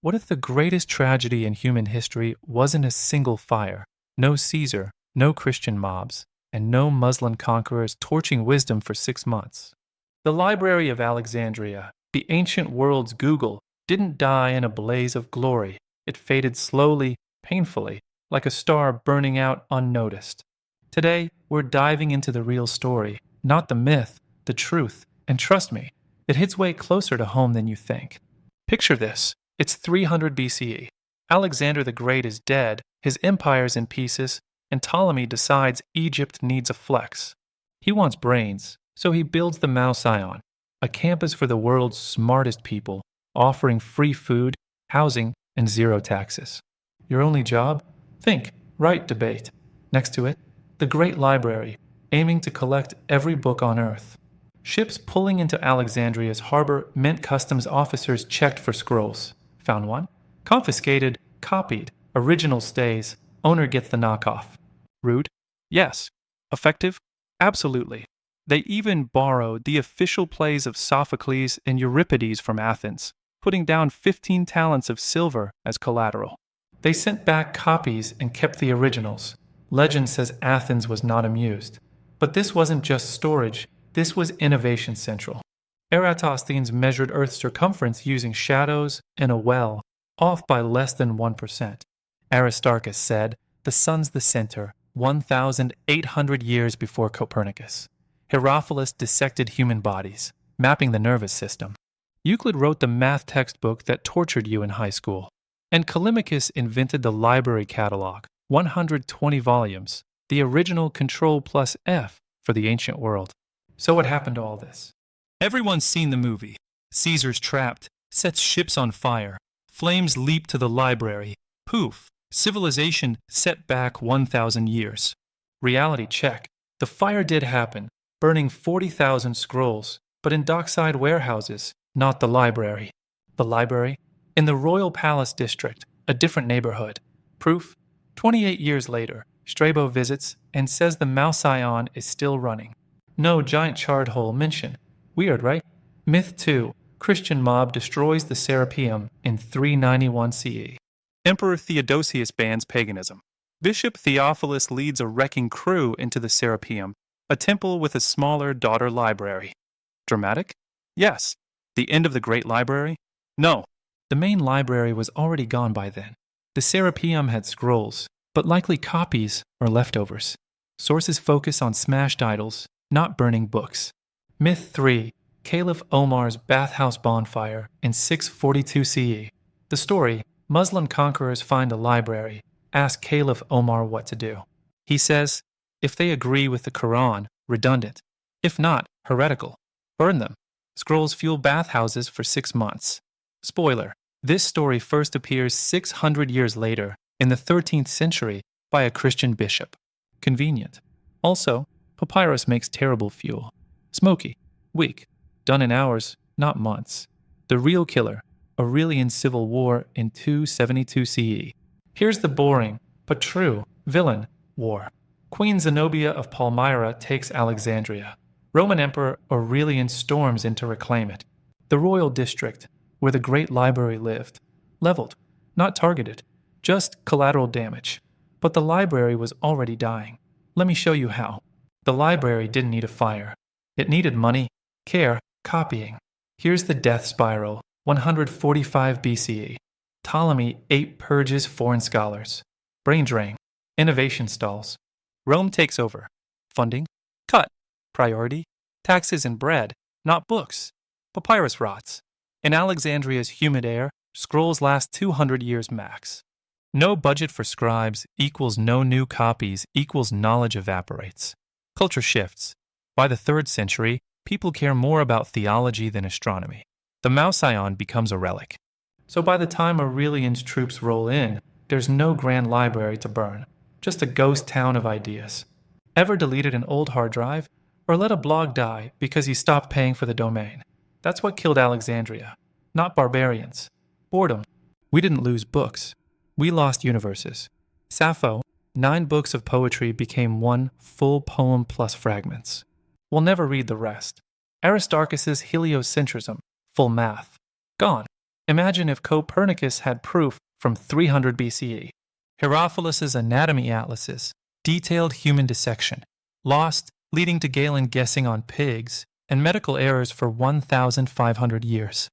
What if the greatest tragedy in human history wasn't a single fire, no Caesar, no Christian mobs, and no Muslim conquerors torching wisdom for 6 months? The Library of Alexandria, the ancient world's Google, didn't die in a blaze of glory. It faded slowly, painfully, like a star burning out unnoticed. Today, we're diving into the real story, not the myth, the truth, and trust me, it hits way closer to home than you think. Picture this. It's 300 BCE. Alexander the Great is dead, his empire's in pieces, and Ptolemy decides Egypt needs a flex. He wants brains, so he builds the Mouse-Ion, a campus for the world's smartest people, offering free food, housing, and zero taxes. Your only job? Think, write, debate. Next to it, the Great Library, aiming to collect every book on Earth. Ships pulling into Alexandria's harbor meant customs officers checked for scrolls. Found one? Confiscated, copied, original stays, owner gets the knockoff. Rude? Yes. Effective? Absolutely. They even borrowed the official plays of Sophocles and Euripides from Athens, putting down 15 talents of silver as collateral. They sent back copies and kept the originals. Legend says Athens was not amused. But this wasn't just storage, this was innovation central. Eratosthenes measured Earth's circumference using shadows and a well, off by less than 1%. Aristarchus said, the sun's the center, 1,800 years before Copernicus. Herophilus dissected human bodies, mapping the nervous system. Euclid wrote the math textbook that tortured you in high school. And Callimachus invented the library catalog, 120 volumes, the original Control plus F for the ancient world. So what happened to all this? Everyone's seen the movie. Caesar's trapped, sets ships on fire. Flames leap to the library. Poof! Civilization set back 1,000 years. Reality check. The fire did happen, burning 40,000 scrolls, but in dockside warehouses, not the library. The library? In the Royal Palace District, a different neighborhood. Proof? 28 years later, Strabo visits and says the Mouse-Ion is still running. No giant charred hole mentioned. Weird, right? Myth 2. Christian mob destroys the Serapeum in 391 CE. Emperor Theodosius bans paganism. Bishop Theophilus leads a wrecking crew into the Serapeum, a temple with a smaller daughter library. Dramatic? Yes. The end of the Great Library? No. The main library was already gone by then. The Serapeum had scrolls, but likely copies or leftovers. Sources focus on smashed idols, not burning books. Myth 3. Caliph Omar's bathhouse bonfire in 642 CE. The story, Muslim conquerors find a library, ask Caliph Omar what to do. He says, if they agree with the Quran, redundant. If not, heretical. Burn them. Scrolls fuel bathhouses for 6 months. Spoiler, this story first appears 600 years later, in the 13th century, by a Christian bishop. Convenient. Also, papyrus makes terrible fuel. Smoky. Weak. Done in hours, not months. The real killer, Aurelian civil war in 272 CE. Here's the boring, but true, villain, war. Queen Zenobia of Palmyra takes Alexandria. Roman Emperor Aurelian storms in to reclaim it. The royal district, where the great library lived, leveled, not targeted, just collateral damage. But the library was already dying. Let me show you how. The library didn't need a fire. It needed money, care, copying. Here's the death spiral, 145 BCE. Ptolemy 8 purges foreign scholars. Brain drain. Innovation stalls. Rome takes over. Funding? Cut. Priority? Taxes and bread, not books. Papyrus rots. In Alexandria's humid air, scrolls last 200 years max. No budget for scribes equals no new copies equals knowledge evaporates. Culture shifts. By the 3rd century, people care more about theology than astronomy. The Mouse-Ion becomes a relic. So by the time Aurelian's troops roll in, there's no grand library to burn, just a ghost town of ideas. Ever deleted an old hard drive? Or let a blog die because you stopped paying for the domain? That's what killed Alexandria, not barbarians. Boredom. We didn't lose books. We lost universes. Sappho, 9 books of poetry became one full poem plus fragments. We'll never read the rest. Aristarchus' heliocentrism, full math. Gone. Imagine if Copernicus had proof from 300 BCE. Herophilus's anatomy atlases, detailed human dissection, lost, leading to Galen guessing on pigs, and medical errors for 1,500 years.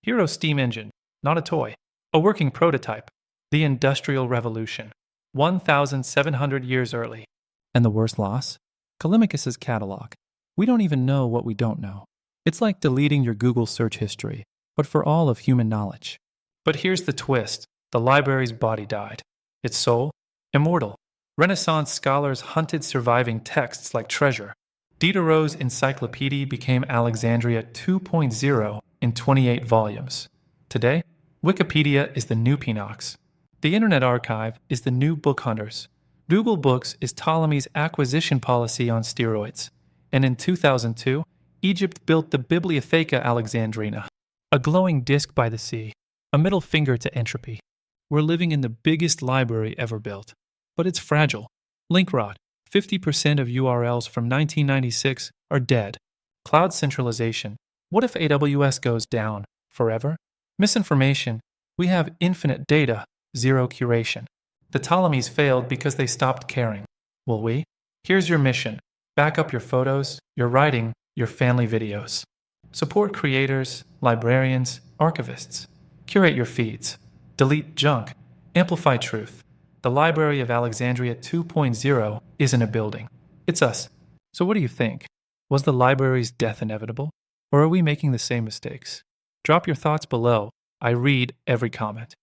Hero's steam engine, not a toy, a working prototype. The Industrial Revolution, 1,700 years early. And the worst loss? Callimachus's catalog. We don't even know what we don't know. It's like deleting your Google search history, but for all of human knowledge. But here's the twist. The library's body died. Its soul? Immortal. Renaissance scholars hunted surviving texts like treasure. Diderot's encyclopedia became Alexandria 2.0 in 28 volumes. Today, Wikipedia is the new Pinox. The Internet Archive is the new Book Hunters. Google Books is Ptolemy's acquisition policy on steroids. And in 2002, Egypt built the Bibliotheca Alexandrina, a glowing disk by the sea, a middle finger to entropy. We're living in the biggest library ever built. But it's fragile. Link rot. 50% of URLs from 1996 are dead. Cloud centralization. What if AWS goes down forever? Misinformation. We have infinite data, zero curation. The Ptolemies failed because they stopped caring. Will we? Here's your mission. Back up your photos, your writing, your family videos. Support creators, librarians, archivists. Curate your feeds. Delete junk. Amplify truth. The Library of Alexandria 2.0 isn't a building. It's us. So what do you think? Was the library's death inevitable? Or are we making the same mistakes? Drop your thoughts below. I read every comment.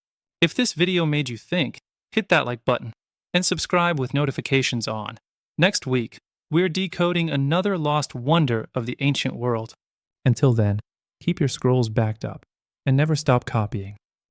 If this video made you think, hit that like button and subscribe with notifications on. Next week, we're decoding another lost wonder of the ancient world. Until then, keep your scrolls backed up and never stop copying.